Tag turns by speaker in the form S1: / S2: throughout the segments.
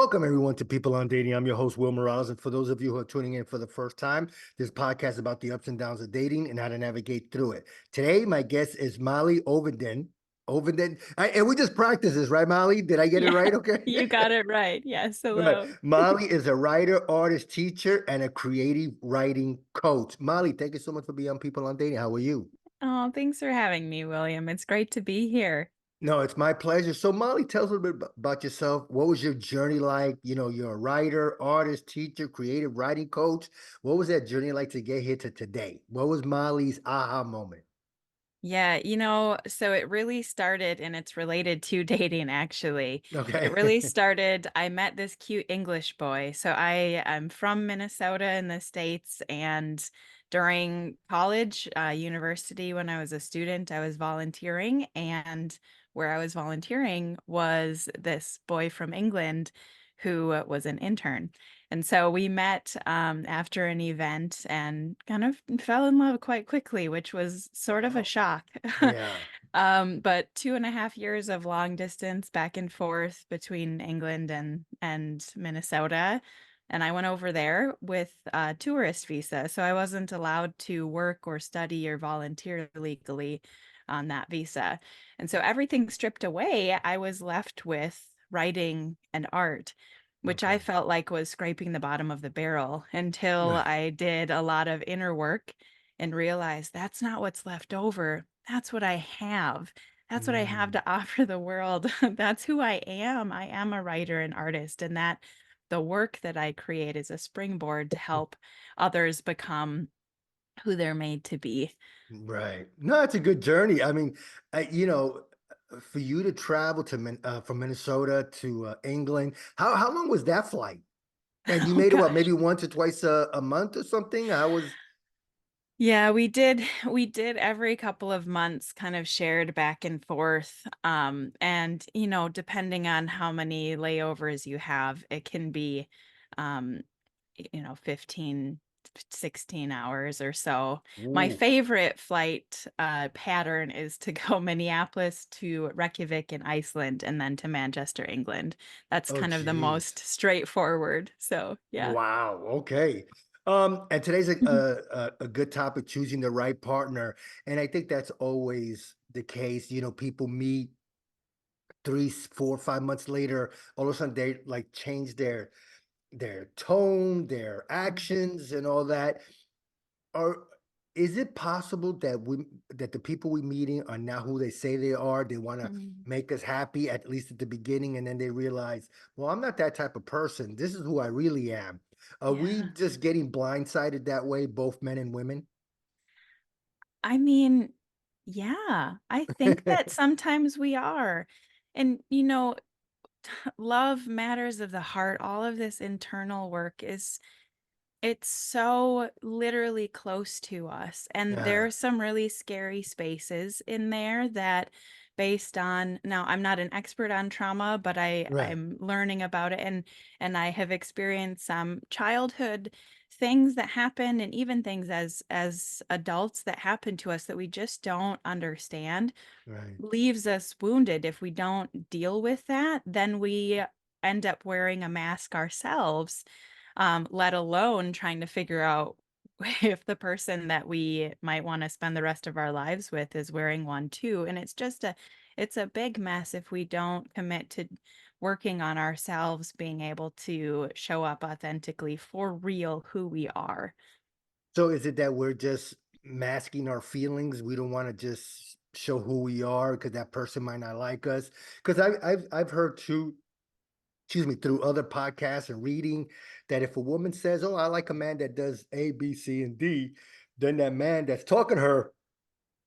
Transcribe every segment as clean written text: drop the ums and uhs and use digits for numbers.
S1: Welcome, everyone, to People on Dating. I'm your host, Will Morales. And for those of you who are tuning in for the first time, this podcast is about the ups and downs of dating and how to navigate through it. Today, my guest is Molly Ovenden. And we just practiced this, right, Molly? Did I get it
S2: Yeah,
S1: right? Okay.
S2: you got it right. Yes,
S1: Right.
S2: hello.
S1: Molly is a writer, artist, teacher, and a creative writing coach. Molly, thank you so much for being on People on Dating. How are you?
S2: Oh, thanks for having me, William. It's great to be here.
S1: No, it's my pleasure. So, Molly, tell us a little bit about yourself. What was your journey like? You're a writer, artist, teacher, creative writing coach. What was that journey like to get here to today? What was Molly's aha moment?
S2: Yeah, so it really started, and it's related to dating actually. It
S1: Okay.
S2: really started, I met this cute English boy. So I'm from Minnesota in the States, and during college, university, when I was a student, I was volunteering, and where I was volunteering was this boy from England who was an intern. And so we met after an event and kind of fell in love quite quickly, which was sort of a
S1: Wow.
S2: shock.
S1: Yeah.
S2: But 2.5 years of long distance back and forth between England and Minnesota. And I went over there with a tourist visa. So I wasn't allowed to work or study or volunteer legally on that visa. And so everything stripped away, I was left with writing and art, which I
S1: Okay.
S2: felt like was scraping the bottom of the barrel until I did a lot of inner work and realized that's not what's left over. That's what I have. That's what I have
S1: Mm,
S2: to offer the world. That's who I am. I am a writer and artist, and that the work that I create is a springboard to help others become who they're made to be.
S1: right. No, it's a good journey. I mean, for you to travel from Minnesota to England, how long was that flight? And you
S2: Oh
S1: made it what,
S2: gosh.
S1: maybe once or twice a month or something? I was.
S2: Yeah, we did every couple of months kind of shared back and forth. And depending on how many layovers you have, it can be 15, 16 hours or so. My
S1: Ooh.
S2: favorite flight pattern is to go Minneapolis to Reykjavik in Iceland and then to Manchester, England. That's
S1: Oh,
S2: kind of the most
S1: geez.
S2: straightforward. So, yeah.
S1: Wow. Okay. And today's a good topic, choosing the right partner. And I think that's always the case. People meet 3, 4, 5 months later, all of a sudden they like change their tone, their actions, and all that. Are Is it possible that the people we meeting are not who they say they are? They want to
S2: Mhm.
S1: make us happy, at least at the beginning, and then they realize, well, I'm not that type of person. This is who I really am. Are we
S2: Yeah.
S1: just getting blindsided that way, both men and women?
S2: I mean, yeah, I think that sometimes we are. And, love matters of the heart. All of this internal work it's so literally close to us. And there
S1: Yeah,
S2: are some really scary spaces in there that based on now I'm not an expert on trauma, but
S1: right,
S2: I'm learning about it and I have experienced some childhood things that happen and even things as adults that happen to us that we just don't understand
S1: right.
S2: leaves us wounded. If we don't deal with that, then we end up wearing a mask ourselves, let alone trying to figure out if the person that we might want to spend the rest of our lives with is wearing one too. And it's a big mess if we don't commit to working on ourselves, being able to show up authentically for real who we are.
S1: So is it that we're just masking our feelings? We don't want to just show who we are because that person might not like us. Because I've heard too, excuse me, through other podcasts and reading, that if a woman says, "Oh, I like a man that does A, B, C, and D," then that man that's talking to her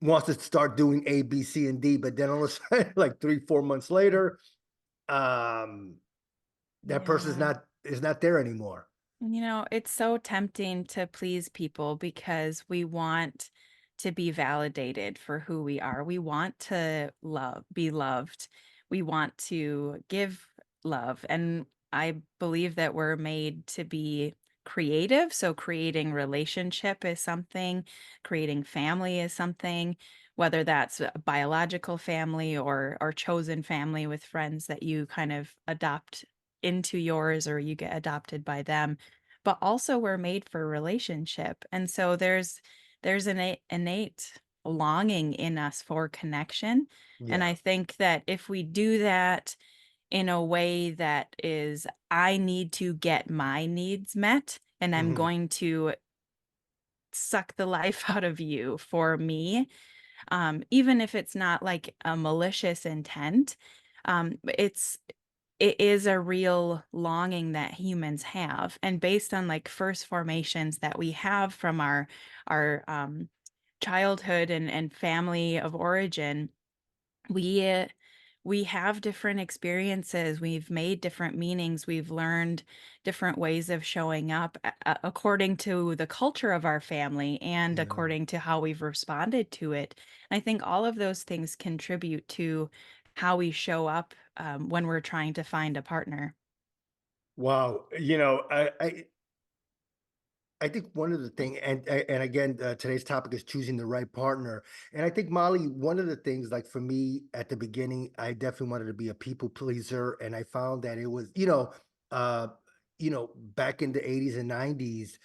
S1: wants to start doing A, B, C, and D. But then all of a sudden, like 3, 4 months later, um, that person's
S2: Yeah.
S1: not there anymore.
S2: It's so tempting to please people because we want to be validated for who we are. We want to be loved. We want to give love. And I believe that we're made to be creative. So creating relationship is something, creating family is something, whether that's a biological family or chosen family with friends that you kind of adopt into yours or you get adopted by them, but also we're made for relationship. And so there's an innate longing in us for connection. And
S1: Yeah.
S2: I think that if we do that in a way that is, I need to get my needs met, and I'm
S1: Hmm.
S2: going to suck the life out of you for me, even if it's not like a malicious intent, it is a real longing that humans have, and based on like first formations that we have from our childhood and family of origin, we we have different experiences, we've made different meanings, we've learned different ways of showing up according to the culture of our family and
S1: Yeah.
S2: according to how we've responded to it. I think all of those things contribute to how we show up when we're trying to find a partner.
S1: Wow. I think one of the thing, and again, today's topic is choosing the right partner. And I think Molly, one of the things, like for me at the beginning, I definitely wanted to be a people pleaser, and I found that it was, uh, back in the '80s and '90s,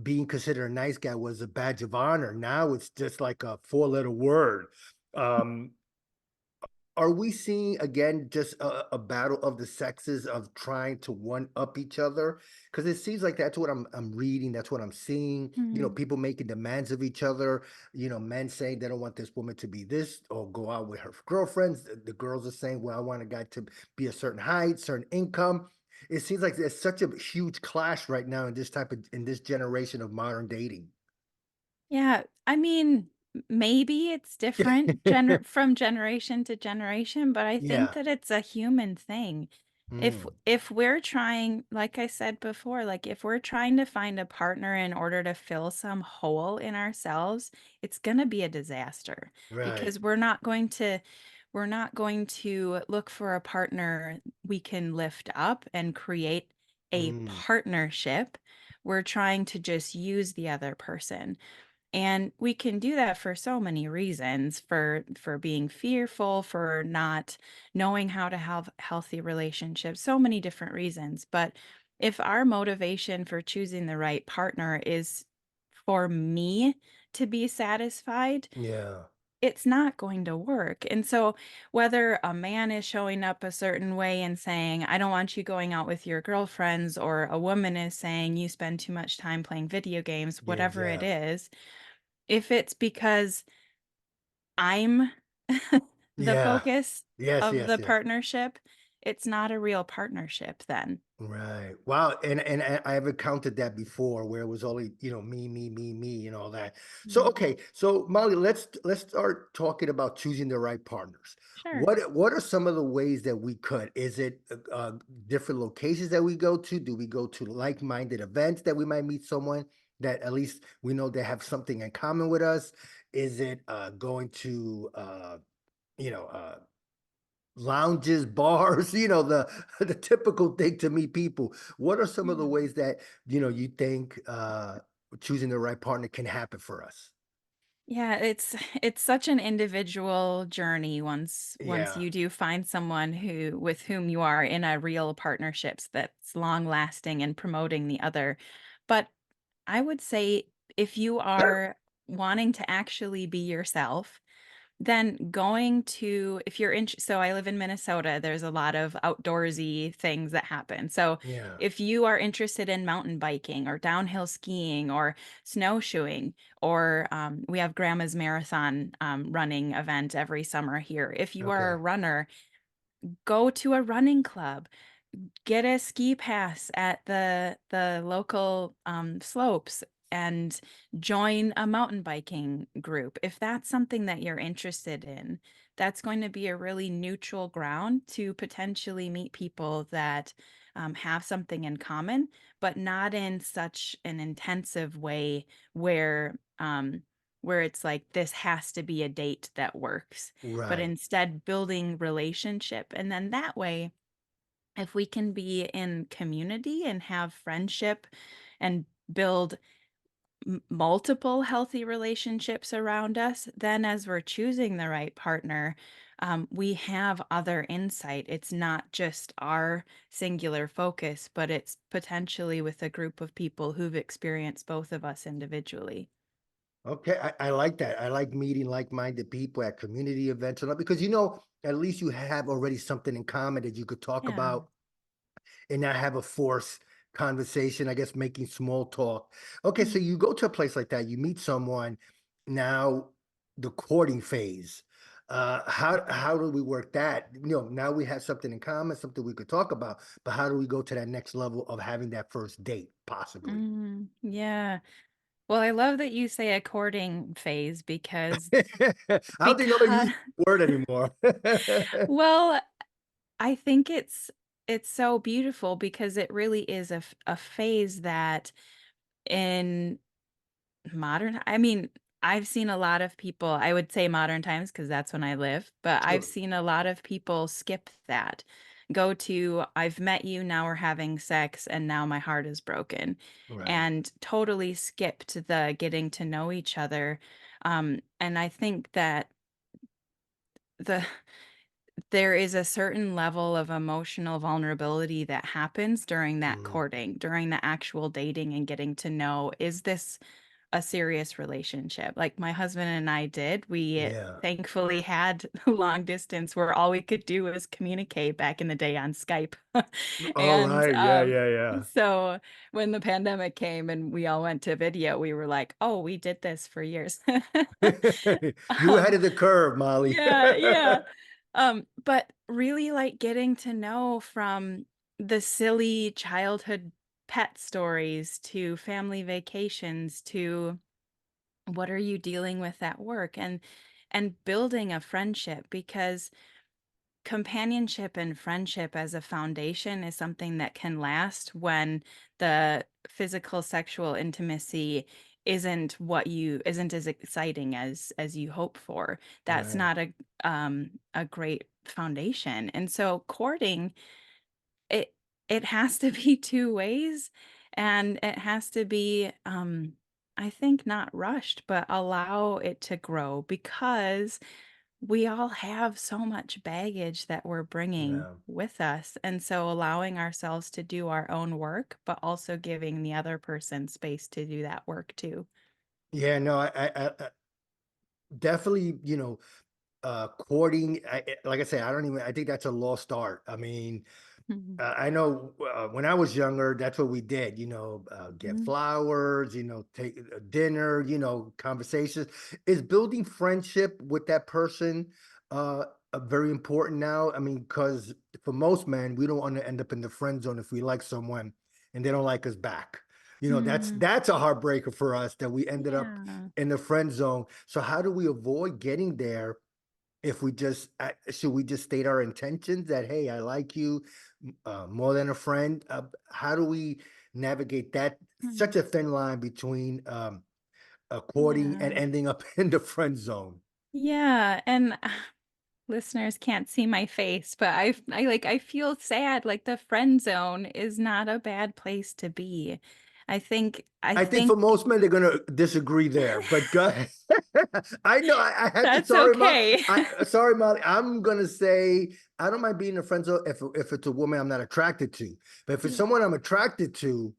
S1: being considered a nice guy was a badge of honor. Now it's just like a four-letter word. Um, are we seeing again just a battle of the sexes of trying to one up each other? Because it seems like that's what I'm reading, that's what I'm seeing.
S2: Mhm.
S1: People making demands of each other. Men saying they don't want this woman to be this or go out with her girlfriends. The girls are saying, "Well, I want a guy to be a certain height, certain income." It seems like there's such a huge clash right now in this generation of modern dating.
S2: Yeah, I mean, maybe it's different from generation to generation, but I think
S1: Yeah.
S2: that it's a human thing.
S1: Mm,
S2: If we're trying, like I said before, like if we're trying to find a partner in order to fill some hole in ourselves, it's going to be a disaster
S1: right.
S2: because we're not going to look for a partner we can lift up and create a
S1: Mm,
S2: partnership. We're trying to just use the other person. And we can do that for so many reasons, for being fearful, for not knowing how to have healthy relationships, so many different reasons. But if our motivation for choosing the right partner is for me to be satisfied,
S1: yeah.
S2: it's not going to work. And so whether a man is showing up a certain way and saying, I don't want you going out with your girlfriends, or a woman is saying you spend too much time playing video games, whatever it
S1: Yeah.
S2: is, if it's because I'm the
S1: Yeah.
S2: focus
S1: Yes,
S2: of the
S1: yes, yes.
S2: partnership, it's not a real partnership then.
S1: Right. Wow. And I have encountered that before where it was only, me, me, me, me, and all that. So
S2: Mm.
S1: okay. So Molly, let's start talking about choosing the right partners.
S2: Sure.
S1: What are some of the ways that we could? Is it different locations that we go to? Do we go to like-minded events that we might meet someone that at least we know they have something in common with us? Is it going to you know, lounges, bars, the the typical thing to meet people. What are some of the
S2: Yeah.
S1: ways that, you think choosing the right partner can happen for us?
S2: Yeah, it's such an individual journey once
S1: Yeah.
S2: you do find someone who with whom you are in a real partnerships that's long lasting and promoting the other. But I would say if you are wanting to actually be yourself, then going to if you're in so I live in Minnesota, there's a lot of outdoorsy things that happen. So
S1: Yeah.
S2: if you are interested in mountain biking or downhill skiing or snowshoeing, or we have Grandma's Marathon running event every summer here. If you are a
S1: Okay.
S2: runner, go to a running club, get a ski pass at the local slopes, and join a mountain biking group. If that's something that you're interested in, that's going to be a really neutral ground to potentially meet people that have something in common, but not in such an intensive way where it's like this has to be a date that works, but
S1: Right.
S2: instead building relationship. And then that way, if we can be in community and have friendship and build multiple healthy relationships around us, then as we're choosing the right partner, we have other insight. It's not just our singular focus, but it's potentially with a group of people who've experienced both of us individually.
S1: Okay, I like that. I like meeting like-minded people at community events and all, because at least you have already something in common that you could talk
S2: Yeah.
S1: about and not have a forced conversation, I guess making small talk. Okay, so
S2: Mm.
S1: you go to a place like that, you meet someone, now the courting phase. How do we work that? Now we have something in common, something we could talk about, but how do we go to that next level of having that first date, possibly?
S2: Yeah. Well, I love that you say a courting phase
S1: I don't think nobody
S2: because
S1: uses the word anymore.
S2: well, I think it's so beautiful because it really is a phase that in I mean, I've seen a lot of people, I would say modern times because that's when I live, but I've
S1: Sure.
S2: seen a lot of people skip that. Go to, I've met you, now we're having sex, and now my heart is broken.
S1: Right.
S2: And totally skipped the getting to know each other. And I think that the there is a certain level of emotional vulnerability that happens during that
S1: Mhm.
S2: courting, during the actual dating and getting to know, is this a serious relationship? Like my husband and I did. We
S1: Yeah.
S2: thankfully had long distance where all we could do was communicate back in the day on Skype.
S1: All
S2: And
S1: right. Yeah, yeah,
S2: so when the pandemic came and we all went to video, we were like, oh, we did this for years.
S1: yeah. You ahead
S2: um,
S1: of the curve, Molly.
S2: yeah, yeah. But really like getting to know from the silly childhood pet stories to family vacations to what are you dealing with at work and building a friendship because companionship and friendship as a foundation is something that can last when the physical sexual intimacy isn't as exciting as you hope for. That's
S1: Right.
S2: not a great foundation. And so courting, it it has to be two ways, and it has to be I think not rushed, but allow it to grow because we all have so much baggage that we're bringing
S1: Yeah.
S2: with us. And so allowing ourselves to do our own work, but also giving the other person space to do that work too.
S1: Yeah, no, I definitely, courting, like I say, I think that's a lost art. I mean,
S2: Mhm.
S1: I know when I was younger, that's what we did, get
S2: Mhm.
S1: flowers, take dinner, conversations. Is building friendship with that person very important now? I mean, because for most men, we don't want to end up in the friend zone if we like someone and they don't like us back.
S2: Mm,
S1: That's a heartbreaker for us that we ended up
S2: yeah.
S1: in the friend zone. So how do we avoid getting there if we just should we just state our intentions that, hey, I like you more than a friend? How do we navigate that
S2: Mm,
S1: such a thin line between courting and
S2: yeah.
S1: ending up in the friend zone?
S2: Yeah. And listeners can't see my face, but I feel sad. Like the friend zone is not a bad place to be. I
S1: I think for
S2: think
S1: most men they're gonna disagree there, but go ahead. I know I had to.
S2: that's okay.
S1: Sorry, Molly. I'm gonna say I don't mind being a friend zone if it's a woman I'm not attracted to, but if it's
S2: Yeah.
S1: someone I'm attracted to,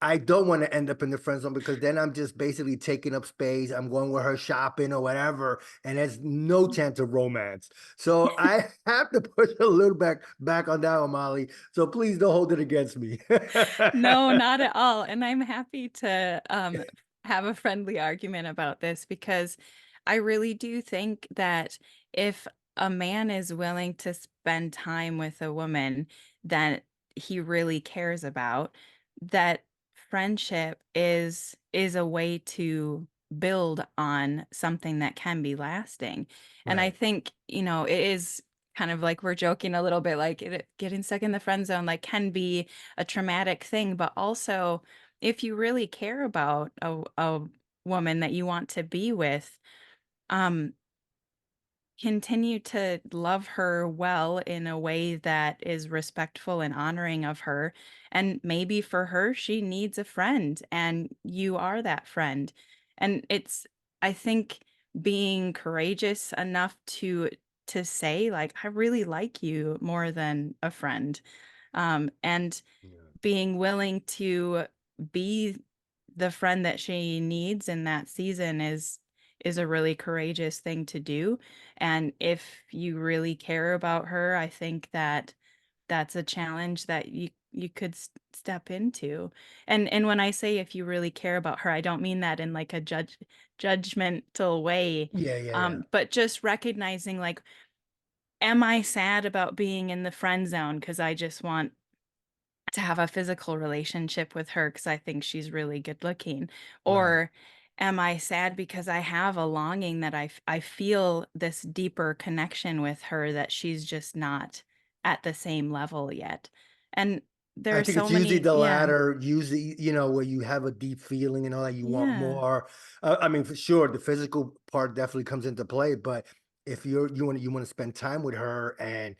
S1: I don't want to end up in the friend zone because then I'm just basically taking up space. I'm going with her shopping or whatever, and there's no chance of romance. So I have to push a little back on that one, Molly. So please don't hold it against me.
S2: No, not at all. And I'm happy to have a friendly argument about this because I really do think that if a man is willing to spend time with a woman that he really cares about, that friendship is a way to build on something that can be lasting. And I
S1: Right.
S2: think, it is kind of like we're joking a little bit like getting stuck in the friend zone like can be a traumatic thing, but also if you really care about a woman that you want to be with, um, continue to love her well in a way that is respectful and honoring of her. And maybe for her, she needs a friend, and you are that friend. And it's, I think, being courageous enough to say, like, I really like you more than a friend. And
S1: Yeah.
S2: being willing to be the friend that she needs in that season is a really courageous thing to do, and if you really care about her, I think that that's a challenge that you could step into. And when I say if you really care about her, I don't mean that in like a judgmental way,
S1: Yeah, yeah, yeah.
S2: but just recognizing, like, am I sad about being in the friend zone because I just want to have a physical relationship with her because I think she's really good looking?
S1: Right.
S2: Or am I sad because I have a longing that I feel this deeper connection with her that she's just not at the same level yet? And there
S1: I
S2: are
S1: think
S2: so
S1: it's usually
S2: many.
S1: the
S2: Yeah.
S1: latter, usually, where you have a deep feeling and all that, you want
S2: Yeah.
S1: more. I mean, for sure, the physical part definitely comes into play, but if you want to spend time with her and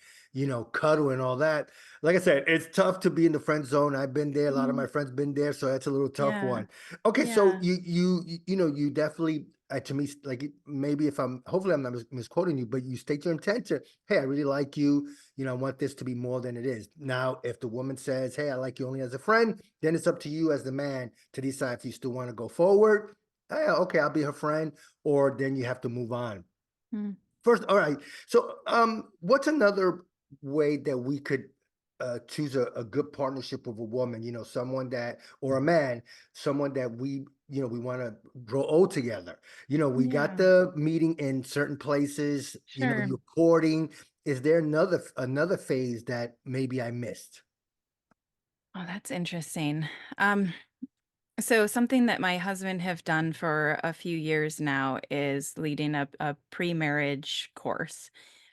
S1: cuddle and all that, like I said, it's tough to be in the friend zone. I've been there. A lot of
S2: Mhm.
S1: my friends been there, so that's a little tough
S2: Yeah.
S1: one. Okay, so
S2: Yeah.
S1: you definitely to me like maybe if I'm hopefully I'm not misquoting you, but you state your intention. Hey, I really like you. I want this to be more than it is. Now, if the woman says, hey, I like you only as a friend, then it's up to you as the man to decide if you still want to go forward. Okay, I'll be her friend, or then you have to move on.
S2: Mm.
S1: First, all right. So, what's another way that we could choose a good partnership with a woman? Someone that, or a man, someone that we want to grow old together. We got
S2: Yeah.
S1: the meeting in certain places.
S2: Sure.
S1: You're courting. Is there another phase that maybe I missed?
S2: Oh, that's interesting. Um, So something that my husband have done for a few years now is leading a pre-marriage course,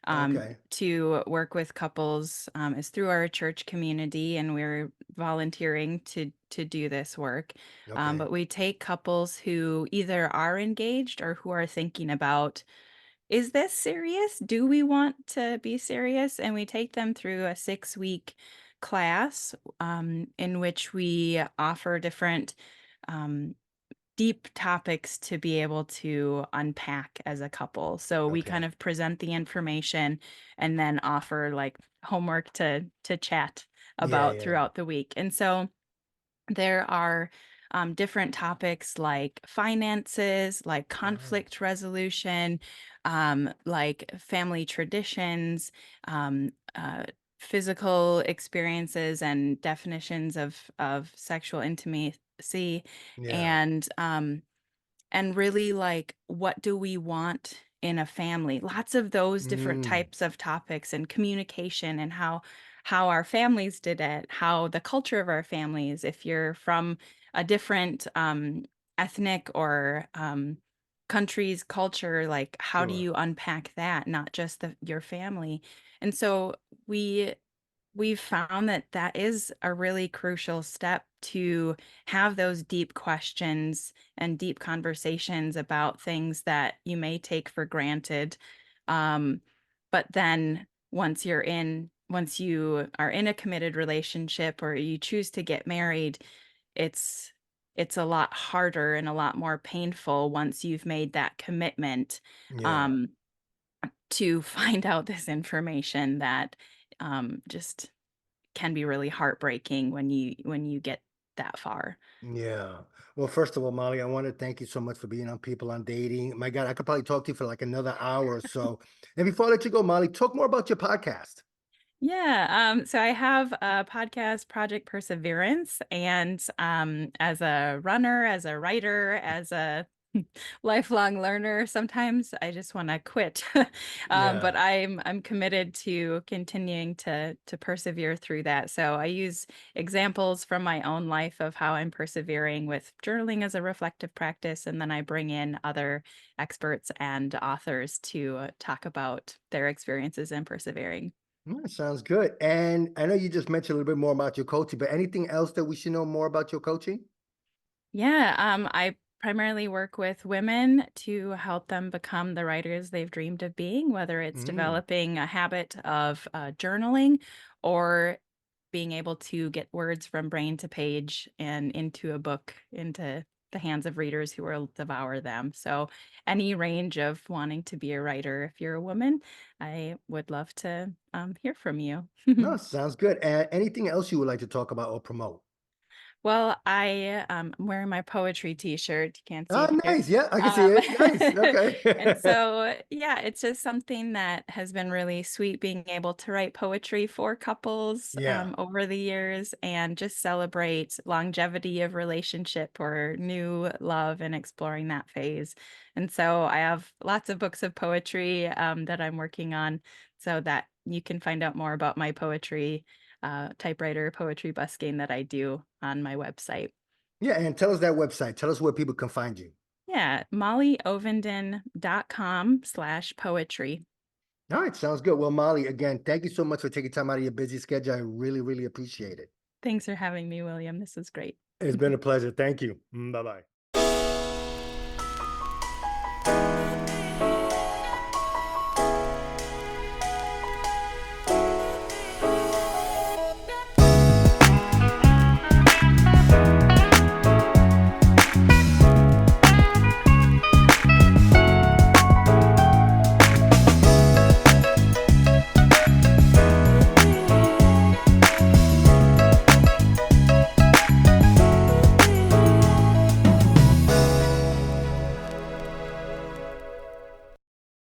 S1: Okay.
S2: to work with couples. Is through our church community, and we're volunteering to do this work.
S1: Okay.
S2: But we take couples who either are engaged or who are thinking about, is this serious? Do we want to be serious? And we take them through a 6-week class, in which we offer different um, deep topics to be able to unpack as a couple. So we kind
S1: Okay.
S2: of present the information and then offer like homework to chat
S1: Yeah.
S2: about
S1: Yeah.
S2: throughout the week. And so there are different topics like finances, like
S1: Oh,
S2: conflict resolution, like family traditions, physical experiences and definitions of sexual intimacy,
S1: yeah.
S2: and really, like, what do we want in a family? Lots of those different
S1: Mm,
S2: types of topics, and communication, and how our families did it, how the culture of our families, if you're from a different ethnic or country's culture, like, how do
S1: sure.
S2: you unpack that, not just your family? And so we we've found that that is a really crucial step to have those deep questions and deep conversations about things that you may take for granted. Um, but then once you are in a committed relationship or you choose to get married, it's it's a lot harder and a lot more painful once you've made that commitment,
S1: Yeah.
S2: um, to find out this information that just can be really heartbreaking when you get that far.
S1: Yeah. Well, first of all, Molly, I want to thank you so much for being on People on Dating. My God, I could probably talk to you for like another hour or so. And before I let you go, Molly, talk more about your podcast.
S2: Yeah, so I have a podcast, Project Perseverance, and as a runner, as a writer, as a lifelong learner, sometimes I just want to quit. But
S1: Yeah.
S2: I'm committed to continuing to persevere through that. So I use examples from my own life of how I'm persevering with journaling as a reflective practice, and then I bring in other experts and authors to talk about their experiences in persevering.
S1: Sounds good. And I know you just mentioned a little bit more about your coaching, but anything else that we should know more about your coaching?
S2: Yeah, I primarily work with women to help them become the writers they've dreamed of being, whether it's
S1: Mm.
S2: developing a habit of journaling or being able to get words from brain to page and into a book, into the hands of readers who will devour them. So, any range of wanting to be a writer, if you're a woman, I would love to hear from you.
S1: No, sounds good. And anything else you would like to talk about or promote?
S2: Well, I'm wearing my poetry T-shirt. You can't see
S1: Oh,
S2: it here.
S1: nice. Yeah, I can see
S2: Um,
S1: it. Nice.
S2: and
S1: Okay.
S2: so, yeah, it's just something that has been really sweet being able to write poetry for couples
S1: Yeah.
S2: over the years and just celebrate longevity of relationship or new love and exploring that phase. And so, I have lots of books of poetry that I'm working on so that you can find out more about my poetry typewriter poetry busking that I do on my website.
S1: Yeah. And tell us that website. Tell us where people can find you.
S2: Yeah, mollyovenden.com/poetry.
S1: All right. Sounds good. Well, Molly, again, thank you so much for taking time out of your busy schedule. I really, really appreciate it.
S2: Thanks for having me, William. This was great.
S1: It's been a pleasure. Thank you. Bye bye.